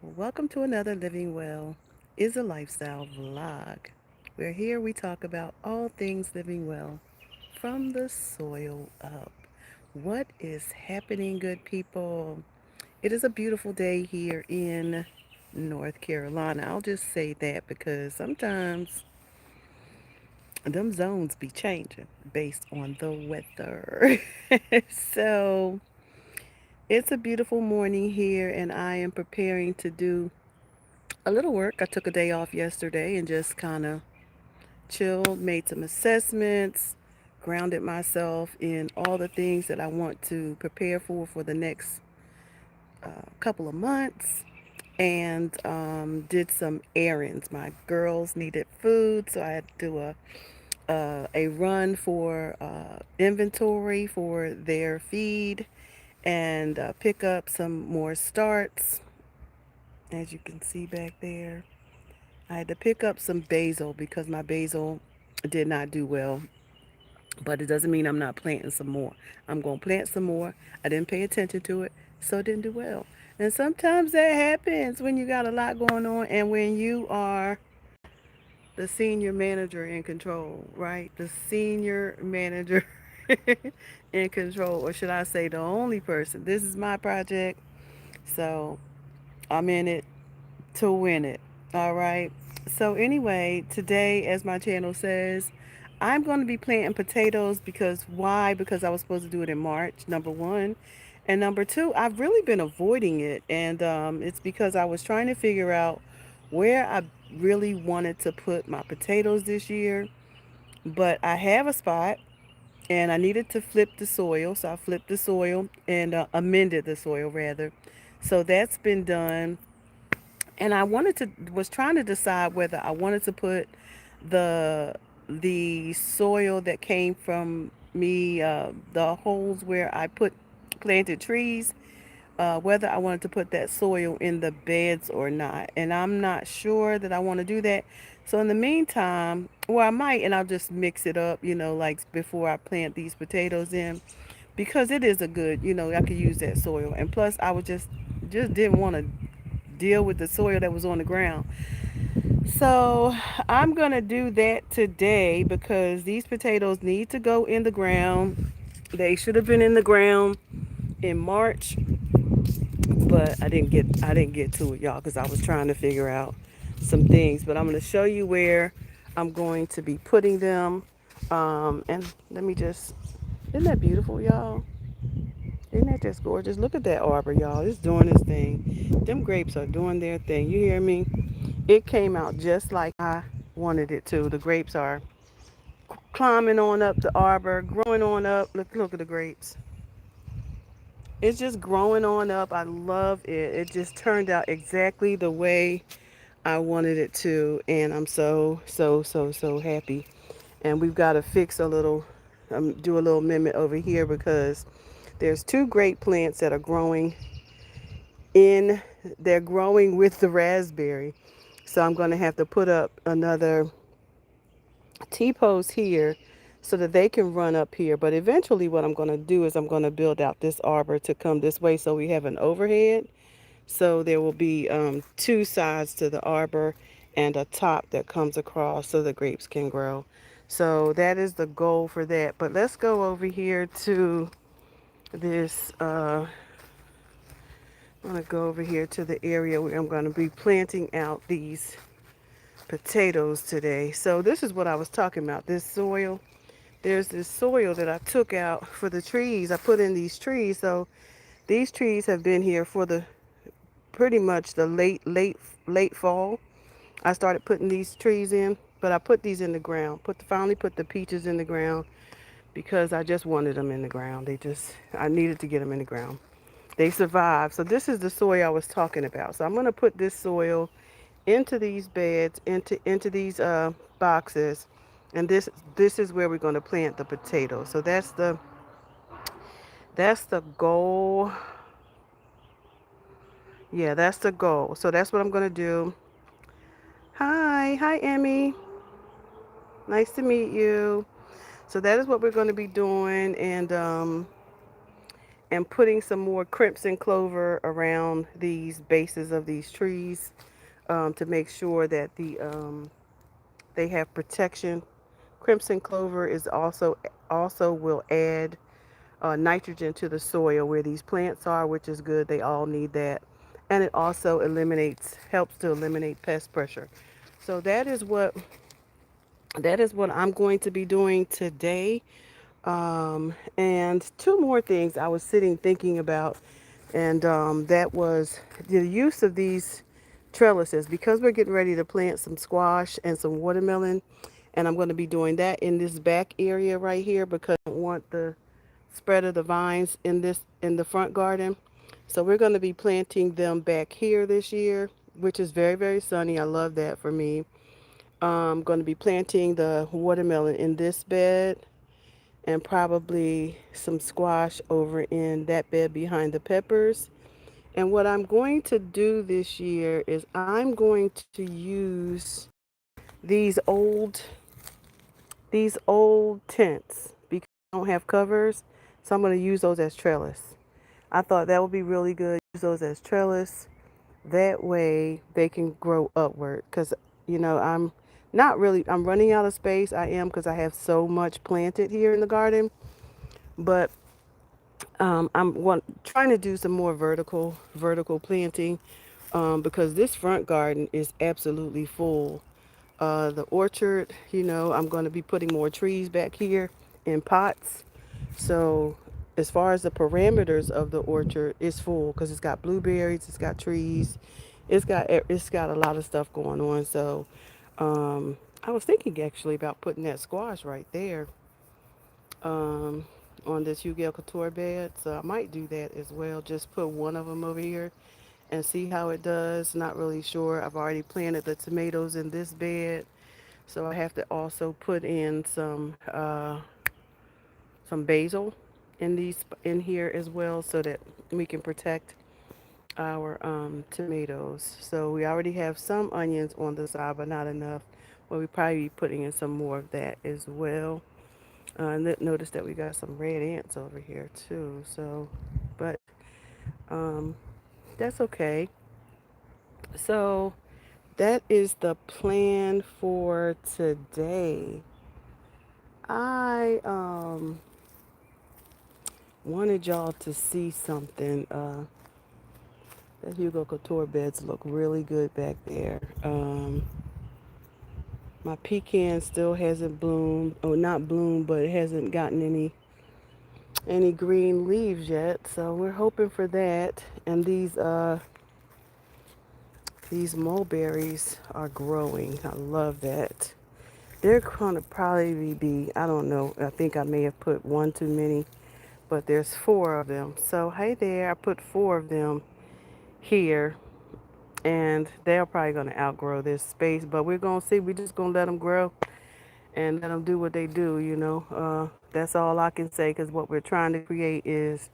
Welcome to another Living Well is a Lifestyle vlog. Where here we talk about all things living well from the soil up. What is happening, good people? It is a beautiful day here in North Carolina. I'll just say that because sometimes them zones be changing based on the weather. So it's a beautiful morning here, and I am preparing to do a little work. I took a day off yesterday and just kind of chilled, made some assessments, grounded myself in all the things that I want to prepare for the next couple of months, and did some errands. My girls needed food, so I had to do a run for inventory for their feed and pick up some more starts, as you can see back there. I had to pick up some basil because my basil did not do well, but it doesn't mean I'm not planting some more. I'm going to plant some more. I didn't pay attention to it, so it didn't do well. And sometimes that happens when you got a lot going on and when you are the senior manager in control, right? The senior manager in control, or should I say the only person. This is my project, so I'm in it to win it. All right. So, anyway, today, as my channel says, I'm going to be planting potatoes because why? Because I was supposed to do it in March, number one. And number two, I've really been avoiding it. And it's because I was trying to figure out where I really wanted to put my potatoes this year. But I have a spot and I needed to flip the soil. So I flipped the soil and amended the soil rather. So that's been done, and I wanted to was trying to decide whether I wanted to put the the soil that came from me, the holes where I put planted trees, whether I wanted to put that soil in the beds or not. And I'm not sure that I want to do that. So in the meantime, well, I might, and I'll just mix it up, like before I plant these potatoes in, because it is a good, I could use that soil. And plus, I was just didn't want to deal with the soil that was on the ground. So I'm going to do that today because these potatoes need to go in the ground. They should have been in the ground in March, but I didn't get to it, y'all, because I was trying to figure out some things. But I'm going to show you where I'm going to be putting them. And let me just, isn't that beautiful, y'all? Isn't that just gorgeous? Look at that arbor, y'all. It's doing its thing. Them grapes are doing their thing. You hear me? It came out just like I wanted it to. The grapes are climbing on up the arbor, growing on up. Look at the grapes. It's just growing on up. I love it. It just turned out exactly the way I wanted it to, and I'm so happy. And we've got to fix a little, do a little amendment over here because there's two great plants that are growing in. They're growing with the raspberry, so I'm going to have to put up another T-post here so that they can run up here. But eventually what I'm going to do is I'm going to build out this arbor to come this way so we have an overhead. So there will be two sides to the arbor and a top that comes across so the grapes can grow. So that is the goal for that. But let's go over here to this. I'm going to go over here to the area where I'm going to be planting out these potatoes today. So this is what I was talking about, this soil. There's this soil that I took out for the trees. I put in these trees. So these trees have been here for the pretty much the late fall. I started putting these trees in, but I put these in the ground. Finally put the peaches in the ground because I just wanted them in the ground. I needed to get them in the ground. They survived. So this is the soil I was talking about. So I'm going to put this soil into these beds, into these boxes, and this is where we're going to plant the potatoes. So that's the goal. Yeah, that's the goal. So that's what I'm going to do. Hi, Emmy. Nice to meet you. So that is what we're going to be doing, and and putting some more crimson clover around these bases of these trees to make sure that they have protection. Crimson clover is also will add nitrogen to the soil where these plants are, which is good. They all need that, and it also helps to eliminate pest pressure. So that is what I'm going to be doing today. And two more things I was sitting thinking about, and that was the use of these trellises because we're getting ready to plant some squash and some watermelon, and I'm going to be doing that in this back area right here because I don't want the spread of the vines in the front garden. So we're going to be planting them back here this year, which is very, very sunny. I love that for me. I'm going to be planting the watermelon in this bed and probably some squash over in that bed behind the peppers. And what I'm going to do this year is I'm going to use these old these old tents because I don't have covers, so I'm going to use those as trellis. I thought that would be really good. Use those as trellis. That way they can grow upward because I'm not really I'm running out of space. I am because I have so much planted here in the garden, but trying to do some more vertical planting because this front garden is absolutely full. The orchard, I'm going to be putting more trees back here in pots. So as far as the parameters of the orchard, it's full because it's got blueberries, it's got trees, it's got a lot of stuff going on. So I was thinking actually about putting that squash right there um, on this Hugel Couture bed. So I might do that as well. Just put one of them over here and see how it does. Not really sure. I've already planted the tomatoes in this bed. So I have to also put in some basil in here as well so that we can protect our tomatoes. So we already have some onions on the side, but not enough. Well, we probably be putting in some more of that as well. Notice that we got some red ants over here too. So, but um, that's okay. So that is the plan for today. I wanted y'all to see something. The Hugo Couture beds look really good back there. My pecan still hasn't bloomed, or not bloomed, but it hasn't gotten any green leaves yet. So we're hoping for that. And these mulberries are growing. I love that. They're gonna probably be, I don't know. I think I may have put one too many, but there's four of them. So hey there, I put four of them here, and they're probably gonna outgrow this space. But we're gonna see. We're just gonna let them grow and let them do what they do. That's all I can say because what we're trying to create is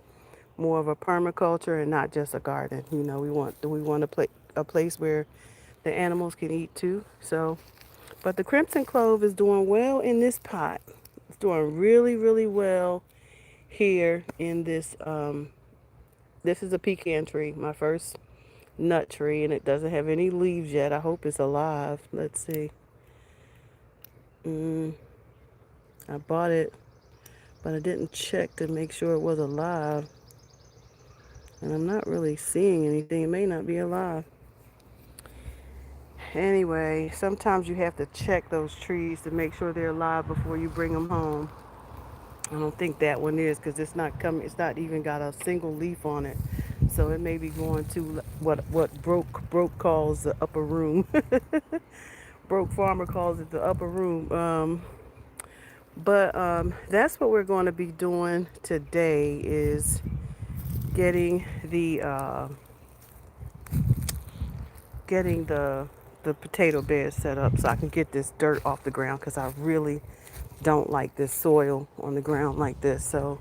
more of a permaculture and not just a garden. We want a place where the animals can eat too. So, but the crimson clove is doing well in this pot. It's doing really, really well here in this. This is a pecan tree, my first nut tree, and it doesn't have any leaves yet. I hope it's alive. Let's see. Mm, I bought it, but I didn't check to make sure it was alive. And I'm not really seeing anything. It may not be alive. Anyway, sometimes you have to check those trees to make sure they're alive before you bring them home. I don't think that one is because it's not coming. It's not even got a single leaf on it, so it may be going to what broke calls the upper room. Broke farmer calls it the upper room. But that's what we're going to be doing today is getting the potato bed set up so I can get this dirt off the ground because I really don't like this soil on the ground like this. So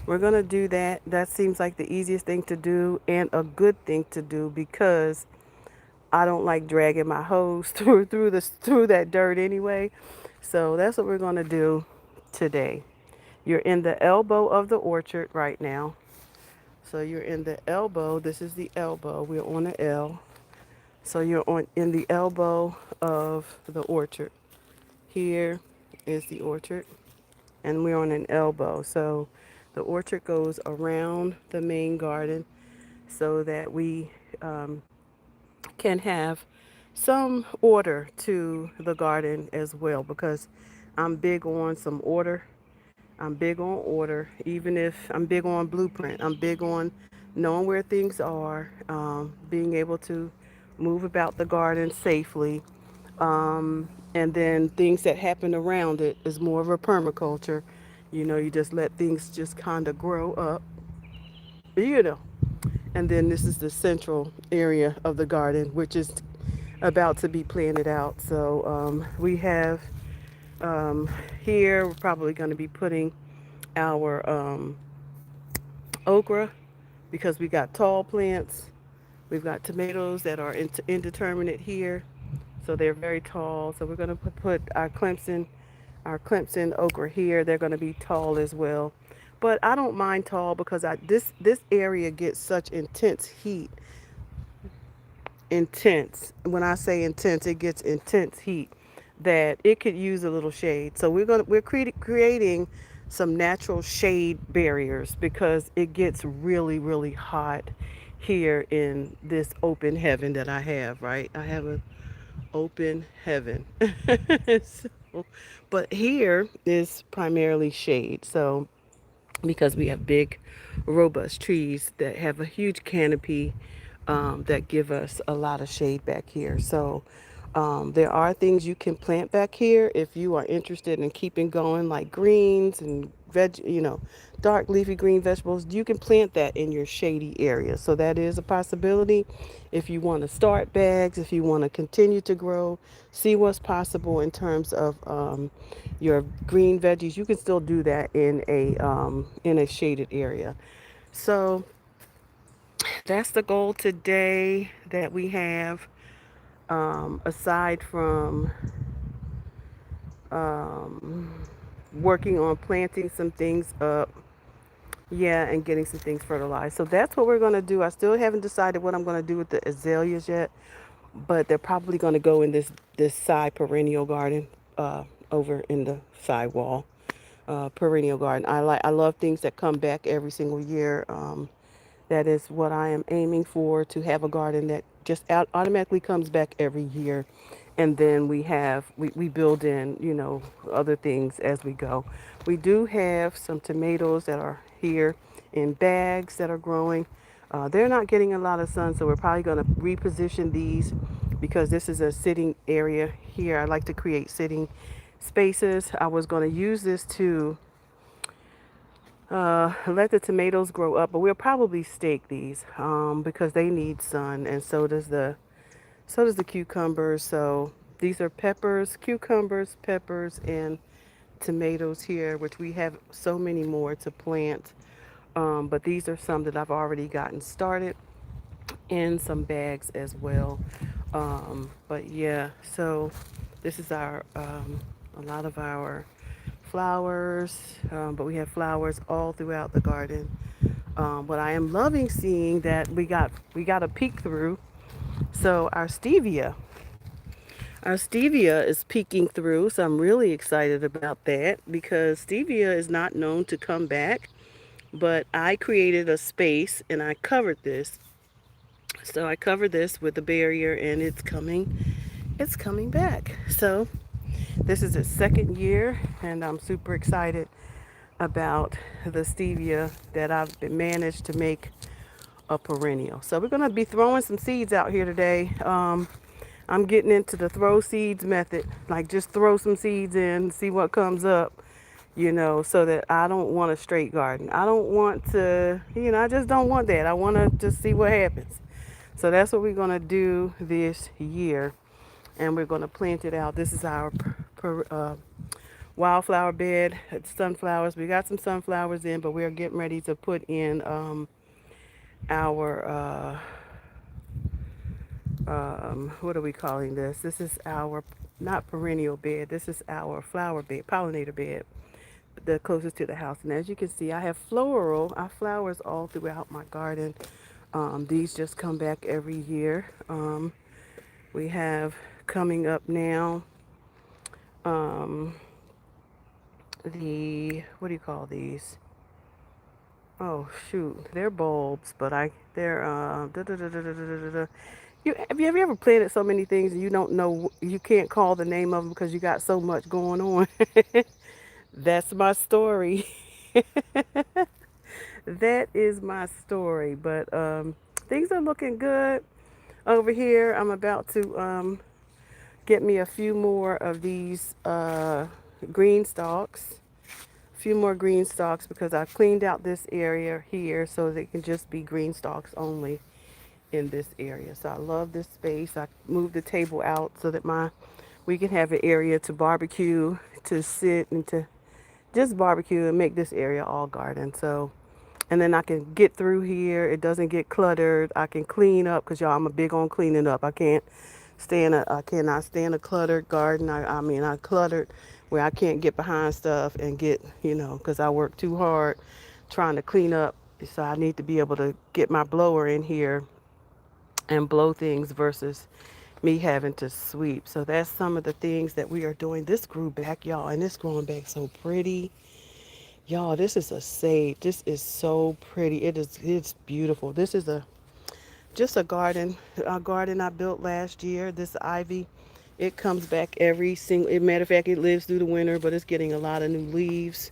we're going to do that. That seems like the easiest thing to do and a good thing to do because I don't like dragging my hose through that dirt anyway. So that's what we're going to do today. You're in the elbow of the orchard right now. So you're in the elbow. This is the elbow. We're on the L. So you're on in the elbow of the orchard. Here is the orchard, and we're on an elbow. So the orchard goes around the main garden so that we um, can have some order to the garden as well, because I'm big on some order. I'm big on order, even if I'm big on blueprint. I'm big on knowing where things are, being able to move about the garden safely. And then things that happen around it is more of a permaculture. You know, you just let things just kind of grow up, you know. And then this is the central area of the garden, which is about to be planted out. So we have um, here, we're probably going to be putting our okra, because we got tall plants. We've got tomatoes that are indeterminate here, so they're very tall. So we're going to put our Clemson okra here. They're going to be tall as well. But I don't mind tall because this area gets such intense. When I say intense, it gets intense heat that it could use a little shade. So we're creating some natural shade barriers because it gets really hot here in this open heaven that I have, right? I have an open heaven. So, but here is primarily shade. So because we have big, robust trees that have a huge canopy that give us a lot of shade back here. So there are things you can plant back here if you are interested in keeping going, like greens and dark leafy green vegetables. You can plant that in your shady area. So that is a possibility. If you want to start bags, if you want to continue to grow, see what's possible in terms of your green veggies, you can still do that in a shaded area. So that's the goal today that we have. Aside from um, working on planting some things up, yeah, and getting some things fertilized. So that's what we're going to do. I still haven't decided what I'm going to do with the azaleas yet, but they're probably going to go in this side perennial garden over in the side wall perennial garden. I love things that come back every single year. That is what I am aiming for, to have a garden that just automatically comes back every year. And then we build in, other things as we go. We do have some tomatoes that are here in bags that are growing. They're not getting a lot of sun, so we're probably going to reposition these because this is a sitting area here. I like to create sitting spaces. I was going to use this to let the tomatoes grow up, but we'll probably stake these because they need sun, and so does the cucumbers. So these are peppers, cucumbers, peppers, and tomatoes here, which we have so many more to plant. But these are some that I've already gotten started in some bags as well. But yeah, so this is a lot of our flowers, but we have flowers all throughout the garden. But I am loving seeing that we got a peek through. So our stevia is peeking through. So I'm really excited about that because stevia is not known to come back. But I created a space and I covered this. So I covered this with a barrier and it's coming back. So this is its second year and I'm super excited about the stevia that I've been managed to make a perennial. So we're going to be throwing some seeds out here today. I'm getting into the throw seeds method, like just throw some seeds in, see what comes up, so that I don't want a straight garden. I don't want to, I just don't want that. I want to just see what happens. So that's what we're going to do this year. And we're going to plant it out. This is our wildflower bed. It's sunflowers. We got some sunflowers in, but we're getting ready to put in our what are we calling this? This is our not perennial bed. This is our flower bed, pollinator bed. the closest to the house. And as you can see, I have I flowers all throughout my garden. These just come back every year. We have coming up now um, what do you call these? Oh shoot, they're bulbs, but they're have you ever planted so many things and you don't know, you can't call the name of them because you got so much going on? That's my story. That is my story. But things are looking good over here. I'm about to get me a few more of these green stalks. A few more green stalks because I cleaned out this area here so they can just be green stalks only in this area. So I love this space. I moved the table out so that we can have an area to barbecue, to sit and to just barbecue and make this area all garden. So, and then I can get through here. It doesn't get cluttered. I can clean up because y'all, I'm a big on cleaning up. I cannot stand a cluttered garden. I mean, I cluttered where I can't get behind stuff and because I work too hard trying to clean up. So I need to be able to get my blower in here and blow things versus me having to sweep. So that's some of the things that we are doing. This grew back, y'all, and it's growing back so pretty. Y'all, this is a sage. This is so pretty. It's beautiful. This is just a garden I built last year. This ivy, it comes back every single, matter of fact, it lives through the winter, but it's getting a lot of new leaves.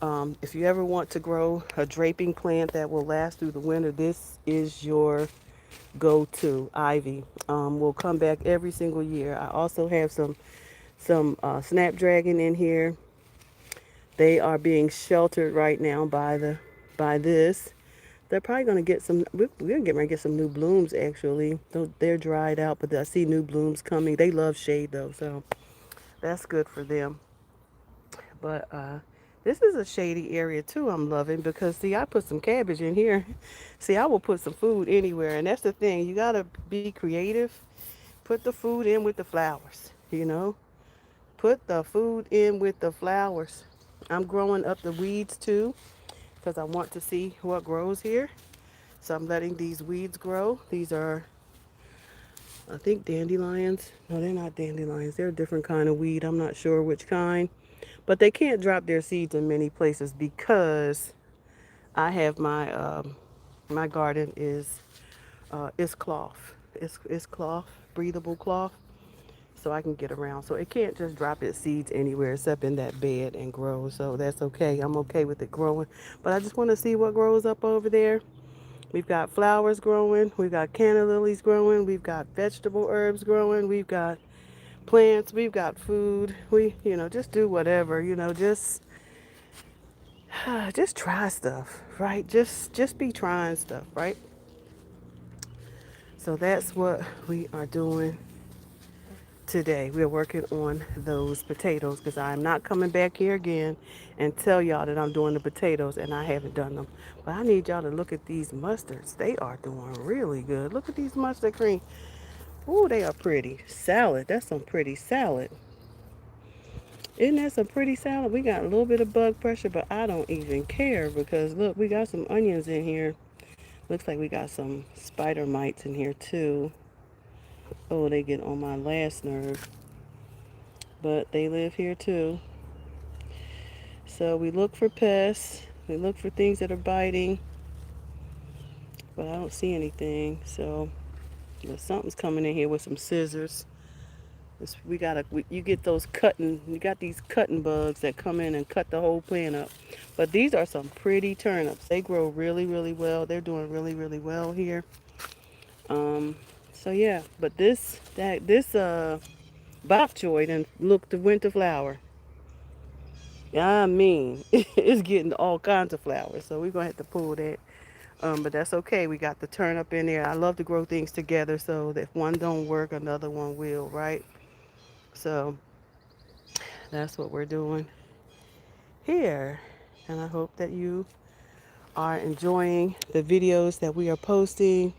If you ever want to grow a draping plant that will last through the winter, this is your go-to ivy. Will come back every single year. I also have some snapdragon in here. They are being sheltered right now by this. They're probably going to get some. We're going to get some new blooms actually. They're dried out, but I see new blooms coming. They love shade though, so that's good for them. But this is a shady area too. I'm loving because see, I put some cabbage in here. See, I will put some food anywhere, and that's the thing. You gotta be creative. Put the food in with the flowers. Put the food in with the flowers. I'm growing up the weeds too because I want to see what grows here. So I'm letting these weeds grow. These are, I think, dandelions. No, they're not dandelions. They're a different kind of weed. I'm not sure which kind. But they can't drop their seeds in many places because I have my garden is cloth. It's cloth, breathable cloth, so I can get around. So it can't just drop its seeds anywhere except in that bed and grow. So that's okay. I'm okay with it growing. But I just want to see what grows up over there. We've got flowers growing. We've got canna lilies growing. We've got vegetable herbs growing. We've got plants. We've got food. Just do whatever. Just try stuff, right? Just be trying stuff, right? So that's what we are doing today. We're working on those potatoes because I'm not coming back here again and tell y'all that I'm doing the potatoes and I haven't done them. But I need y'all to look at these mustards. They are doing really good. Look at these mustard cream. Ooh, they are pretty. Salad. That's some pretty salad. Isn't that some pretty salad? We got a little bit of bug pressure, but I don't even care because look, we got some onions in here. Looks like we got some spider mites in here too. Oh, they get on my last nerve, but they live here too. So we look for pests. We look for things that are biting, but I don't see anything. So something's coming in here with some scissors. You get those cutting. You got these cutting bugs that come in and cut the whole plant up. But these are some pretty turnips. They grow really, really well. They're doing really, really well here. Um, so yeah, but this bok choy and look the winter flower. I mean, it's getting all kinds of flowers. So we're gonna have to pull that. But that's okay. We got the turnip in there. I love to grow things together so that if one don't work, another one will, right? So that's what we're doing here. And I hope that you are enjoying the videos that we are posting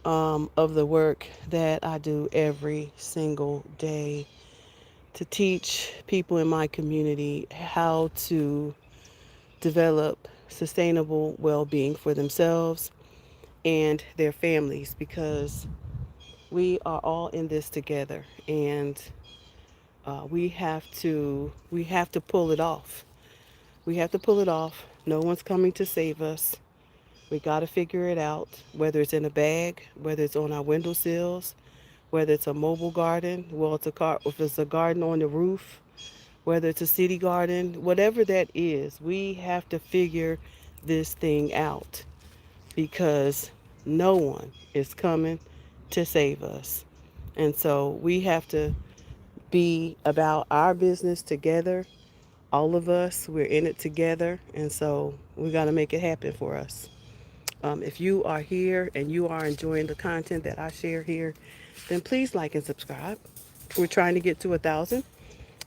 of the work that I do every single day. to teach people in my community how to develop sustainable well being for themselves and their families, because we are all in this together, and we have to pull it off. We have to pull it off. No one's coming to save us. We got to figure it out, whether it's in a bag, whether it's on our windowsills, whether it's a mobile garden, well, if it's a garden on the roof, whether it's a city garden, whatever that is, we have to figure this thing out, because no one is coming to save us. And so we have to be about our business together. All of us, we're in it together. And so we got to make it happen for us. If you are here and you are enjoying the content that I share here, then please like and subscribe. We're trying to get to 1,000.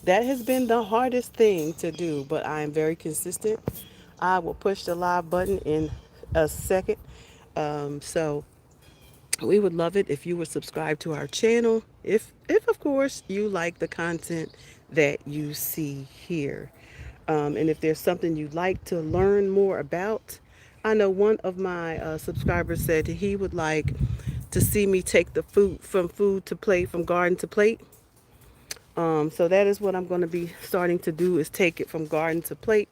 That has been the hardest thing to do, but I am very consistent. I will push the live button in a second. So we would love it if you would subscribe to our channel. If of course you like the content that you see here, and if there's something you'd like to learn more about. I know one of my subscribers said he would like to see me take the food to plate, from garden to plate. So that is what I'm going to be starting to do, is take it from garden to plate,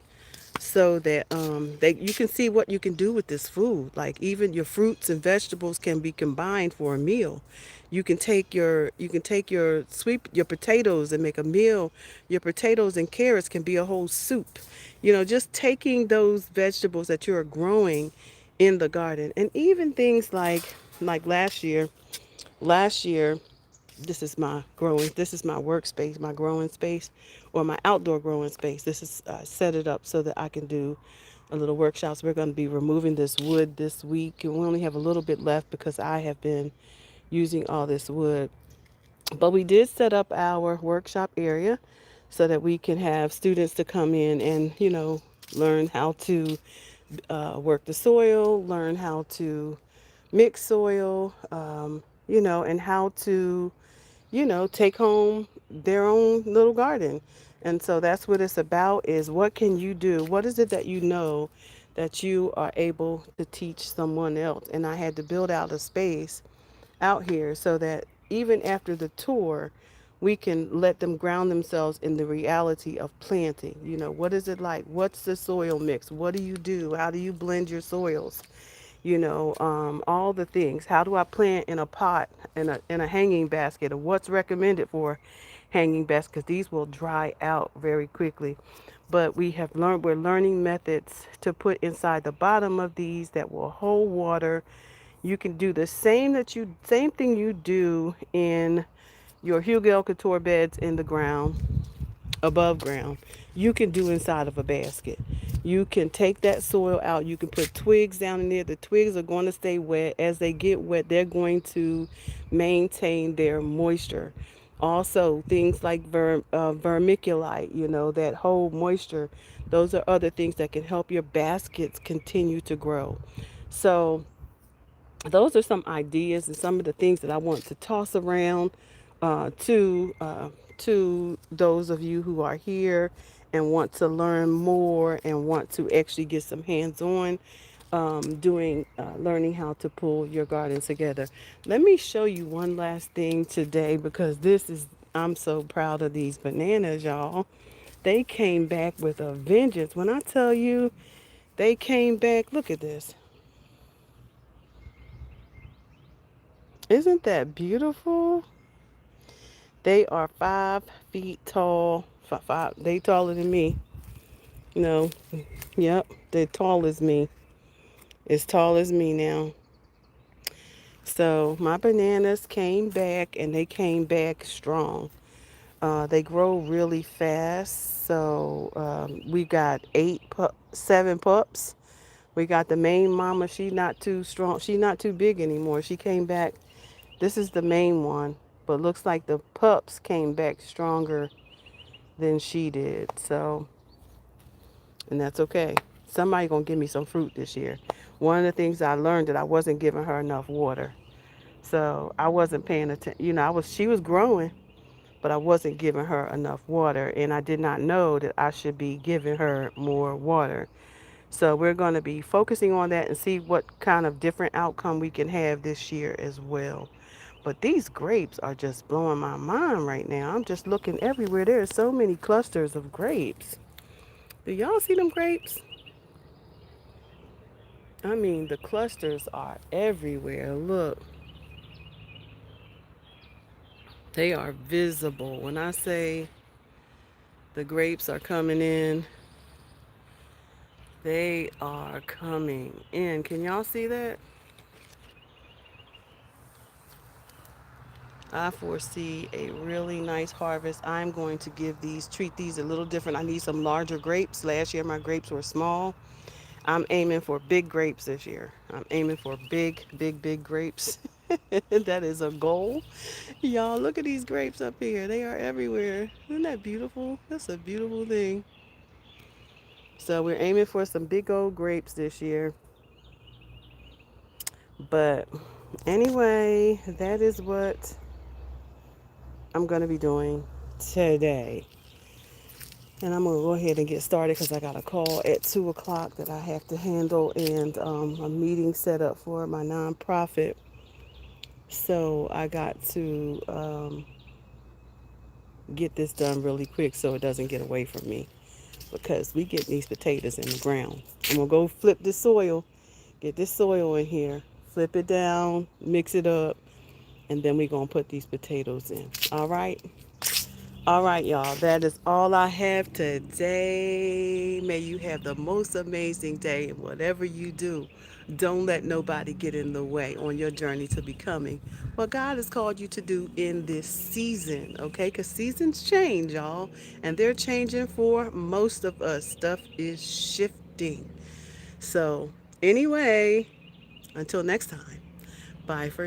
so that you can see what you can do with this food. Like, even your fruits and vegetables can be combined for a meal. You can take your potatoes and make a meal. Your potatoes and carrots can be a whole soup. Just taking those vegetables that you're growing in the garden, and even things like last year, this is my workspace, my growing space, or my outdoor growing space. This is set it up so that I can do a little workshops. We're going to be removing this wood this week, and we only have a little bit left because I have been using all this wood. But we did set up our workshop area so that we can have students to come in and learn how to work the soil, learn how to mix soil, and how to take home their own little garden. And so that's what it's about, is what can you do? What is it that that you are able to teach someone else? And I had to build out a space out here so that even after the tour, we can let them ground themselves in the reality of planting. What is it like? What's the soil mix? What do you do? How do you blend your soils? All the things. How do I plant in a pot, in a hanging basket, or what's recommended for hanging baskets? Because these will dry out very quickly. But we're learning methods to put inside the bottom of these that will hold water. You can do the same thing you do in your Hugel Couture beds in the ground, above ground, you can do inside of a basket. You can take that soil out. You can put twigs down in there. The twigs are going to stay wet. As they get wet, they're going to maintain their moisture. Also, things like vermiculite, that hold moisture. Those are other things that can help your baskets continue to grow. So those are some ideas and some of the things that I want to toss around uh, to uh, to those of you who are here and want to learn more and want to actually get some hands-on doing learning how to pull your garden together. Let me show you one last thing today, because I'm so proud of these bananas, y'all. They came back with a vengeance. When I tell you they came back, look at this. Isn't that beautiful? They are 5 feet tall. They taller than me. No, yep, they're tall as me. As tall as me now. So my bananas came back, and they came back strong. They grow really fast. So we got 7 pups. We got the main mama. She's not too strong. She's not too big anymore. She came back. This is the main one, but looks like the pups came back stronger than she did. So, and that's okay. Somebody gonna give me some fruit this year. One of the things I learned, that I wasn't giving her enough water. So I wasn't paying attention. She was growing, but I wasn't giving her enough water, and I did not know that I should be giving her more water. So we're going to be focusing on that and see what kind of different outcome we can have this year as well. But these grapes are just blowing my mind right now. I'm just looking everywhere. There are so many clusters of grapes. Do y'all see them grapes? I mean, the clusters are everywhere. Look, they are visible. When I say the grapes are coming in, they are coming in. Can y'all see that? I foresee a really nice harvest. I'm going to treat these a little different. I need some larger grapes. Last year my grapes were small. I'm aiming for big grapes this year. I'm aiming for big, big, big grapes. That is a goal. Y'all, look at these grapes up here. They are everywhere. Isn't that beautiful? That's a beautiful thing. So we're aiming for some big old grapes this year. But anyway, that is what I'm going to be doing today. And I'm going to go ahead and get started because I got a call at 2 o'clock that I have to handle and a meeting set up for my nonprofit. So I got to get this done really quick so it doesn't get away from me because we get these potatoes in the ground. I'm going to go flip this soil, get this soil in here, flip it down, mix it up, and then we're going to put these potatoes in. All right? All right, y'all. That is all I have today. May you have the most amazing day in whatever you do. Don't let nobody get in the way on your journey to becoming what God has called you to do in this season, okay? Because seasons change, y'all, and they're changing for most of us. Stuff is shifting. So, anyway, until next time, bye for now.